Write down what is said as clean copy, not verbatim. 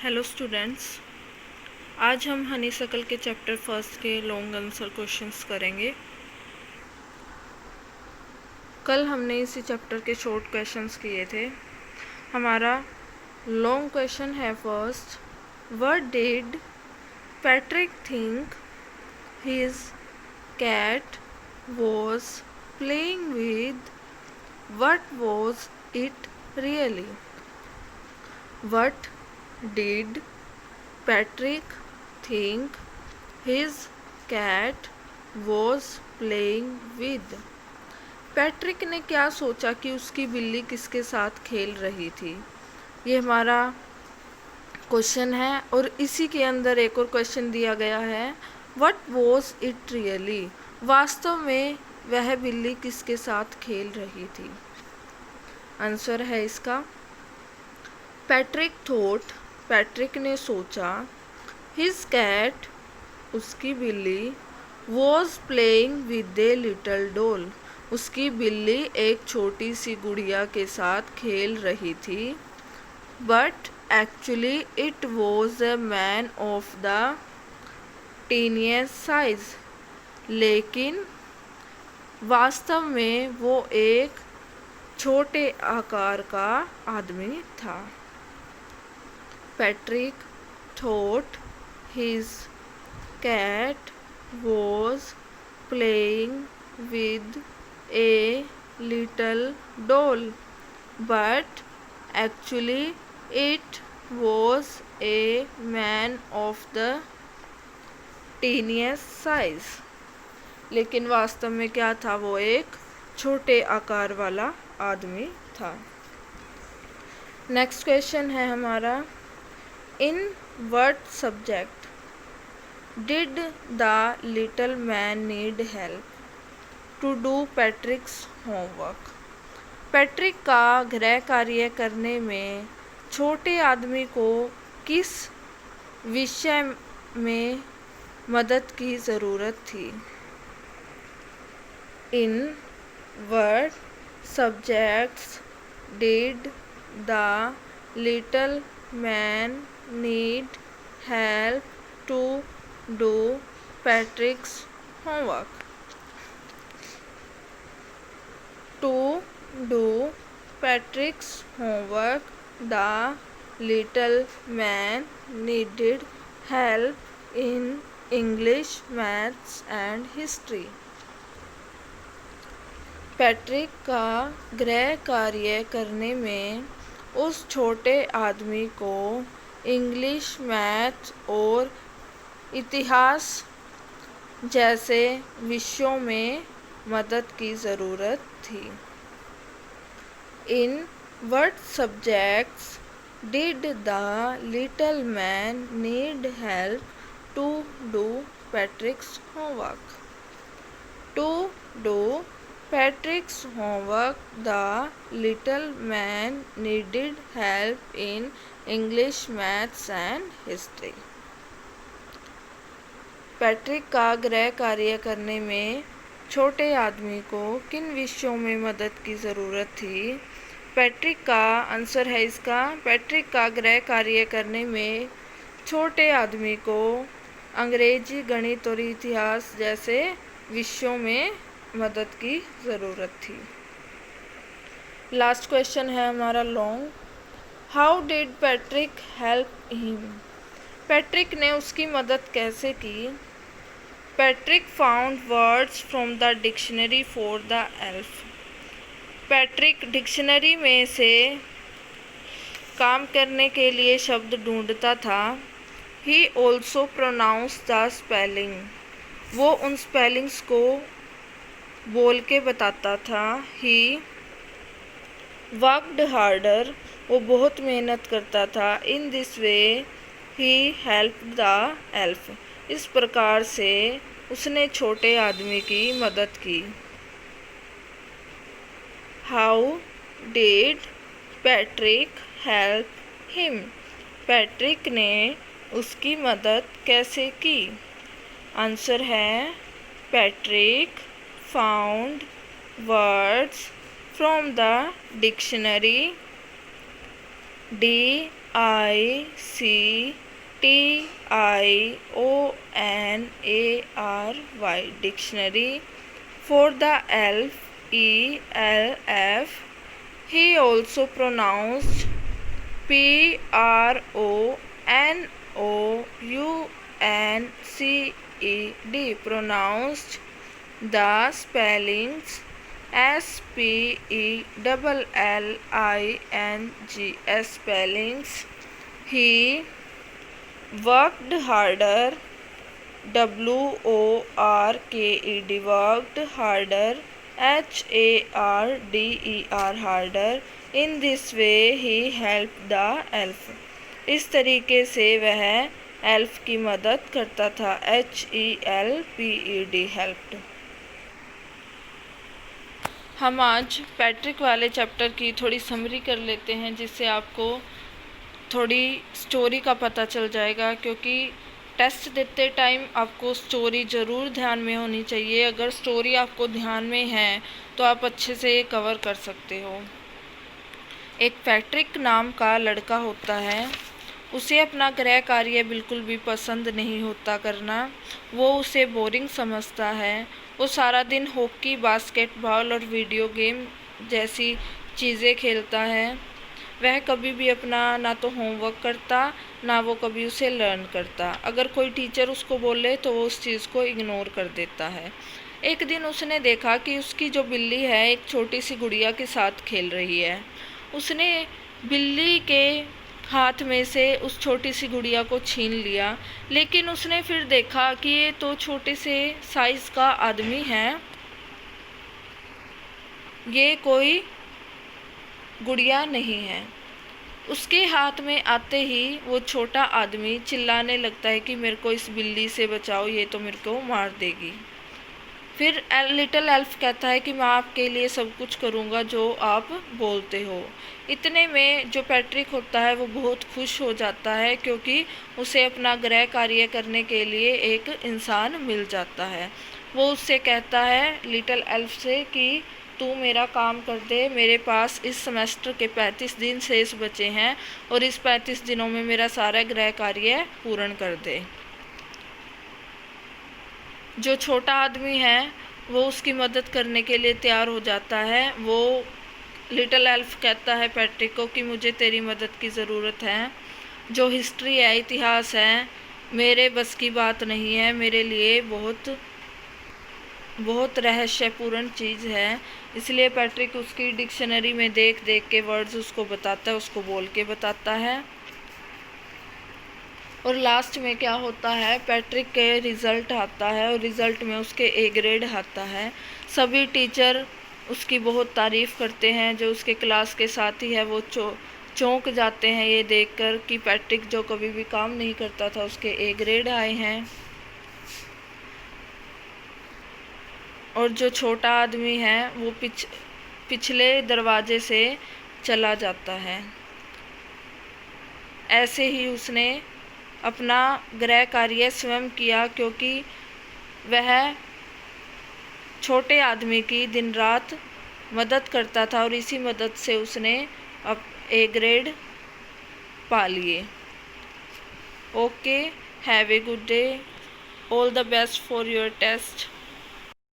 Hello students, आज हम honeysuckle के चैप्टर फर्स्ट के लॉन्ग आंसर क्वेश्चंस करेंगे। कल हमने इसी चैप्टर के शॉर्ट क्वेश्चंस किए थे। हमारा लॉन्ग क्वेश्चन है first, what did Patrick think his cat was playing with, what was it really. What did Patrick think his cat was playing with? Patrick ने क्या सोचा कि उसकी बिल्ली किसके साथ खेल रही थी। ये हमारा क्वेश्चन है और इसी के अंदर एक और क्वेश्चन दिया गया है, What was it really? वास्तव में वह बिल्ली किसके साथ खेल रही थी। आंसर है इसका पैट्रिक ने सोचा, हिज कैट उसकी बिल्ली was playing with a little doll उसकी बिल्ली एक छोटी सी गुड़िया के साथ खेल रही थी। But actually it was a man of the tiniest size, लेकिन वास्तव में वो एक छोटे आकार का आदमी था। Patrick thought his cat was playing with a little doll, but actually it was a man of the teeniest size. लेकिन वास्तव में क्या था, वो एक छोटे आकार वाला आदमी था। नेक्स्ट क्वेश्चन है हमारा, In what subject did the little man need help to do Patrick's homework? Patrick का गृह कार्य करने में छोटे आदमी को किस विषय में मदद की ज़रूरत थी। In what subjects did the little man need help to do Patrick's homework? To do Patrick's homework, the little man needed help in English, maths and history. Patrick का गृह कार्य करने में उस छोटे आदमी को इंग्लिश, मैथ और इतिहास जैसे विषयों में मदद की ज़रूरत थी। In what subjects did the little man need help to do Patrick's homework? To do Patrick's homework, the little man needed help in English, maths and history. Patrick का गृह कार्य करने में छोटे आदमी को किन विषयों में मदद की ज़रूरत थी। पैट्रिक का आंसर है इसका, पैट्रिक का गृह कार्य करने में छोटे आदमी को अंग्रेजी, गणित और इतिहास जैसे विषयों में मदद की ज़रूरत थी। लास्ट क्वेश्चन है हमारा long, how did Patrick help him? Patrick ने उसकी मदद कैसे की। Patrick found words from the dictionary for the elf. Patrick dictionary में से काम करने के लिए शब्द ढूंढता था। He also pronounce the spelling, वो उन स्पेलिंग्स को बोल के बताता था। ही वर्कड हार्डर, वो बहुत मेहनत करता था। In this way he helped the elf, इस प्रकार से उसने छोटे आदमी की मदद की। How did Patrick help him? Patrick ने उसकी मदद कैसे की। आंसर है Patrick found words from the dictionary, DICTIONARY, dictionary, dictionary. For the elf, ELF. He also pronounced PRONOUNCED, pronounced the spellings SPELLINGS spellings. He worked harder, WORKED, worked harder, HARDER, harder. In this way he helped the elf. इस तरीके से वह elf की मदद करता था, HELPED, helped. हम आज पैट्रिक वाले चैप्टर की थोड़ी समरी कर लेते हैं, जिससे आपको थोड़ी स्टोरी का पता चल जाएगा, क्योंकि टेस्ट देते टाइम आपको स्टोरी ज़रूर ध्यान में होनी चाहिए। अगर स्टोरी आपको ध्यान में है तो आप अच्छे से कवर कर सकते हो। एक पैट्रिक नाम का लड़का होता है, उसे अपना गृह कार्य बिल्कुल भी पसंद नहीं होता करना, वो उसे बोरिंग समझता है। वो सारा दिन हॉकी, बास्केटबॉल और वीडियो गेम जैसी चीज़ें खेलता है। वह कभी भी अपना ना तो होमवर्क करता, ना वो कभी उसे लर्न करता। अगर कोई टीचर उसको बोले तो वो उस चीज़ को इग्नोर कर देता है। एक दिन उसने देखा कि उसकी जो बिल्ली है एक छोटी सी गुड़िया के साथ खेल रही है। उसने बिल्ली के हाथ में से उस छोटी सी गुड़िया को छीन लिया, लेकिन उसने फिर देखा कि ये तो छोटे से साइज़ का आदमी है, ये कोई गुड़िया नहीं है। उसके हाथ में आते ही वो छोटा आदमी चिल्लाने लगता है कि मेरे को इस बिल्ली से बचाओ, ये तो मेरे को मार देगी। फिर लिटिल एल्फ कहता है कि मैं आपके लिए सब कुछ करूँगा जो आप बोलते हो। इतने में जो पैट्रिक होता है वो बहुत खुश हो जाता है, क्योंकि उसे अपना गृह कार्य करने के लिए एक इंसान मिल जाता है। वो उससे कहता है लिटिल एल्फ से कि तू मेरा काम कर दे, मेरे पास इस सेमेस्टर के 35 दिन शेष बचे हैं और इस 35 दिनों में मेरा सारा गृह कार्य पूर्ण कर दे। जो छोटा आदमी है वो उसकी मदद करने के लिए तैयार हो जाता है। वो लिटिल एल्फ कहता है पैट्रिक को कि मुझे तेरी मदद की ज़रूरत है। जो हिस्ट्री है, इतिहास है, मेरे बस की बात नहीं है, मेरे लिए बहुत बहुत रहस्यपूर्ण चीज़ है। इसलिए पैट्रिक उसकी डिक्शनरी में देख देख के वर्ड्स उसको बताता है, उसको बोल के बताता है। और लास्ट में क्या होता है, पैट्रिक के रिज़ल्ट आता है और रिज़ल्ट में उसके ए ग्रेड आता है। सभी टीचर उसकी बहुत तारीफ़ करते हैं। जो उसके क्लास के साथी है वो चौंक जाते हैं ये देखकर कि पैट्रिक जो कभी भी काम नहीं करता था उसके ए ग्रेड आए हैं। और जो छोटा आदमी है वो पिछले दरवाजे से चला जाता है। ऐसे ही उसने अपना गृह कार्य स्वयं किया, क्योंकि वह छोटे आदमी की दिन रात मदद करता था और इसी मदद से उसने अब ए ग्रेड पा लिए। Okay, have a good day, all the best for your test.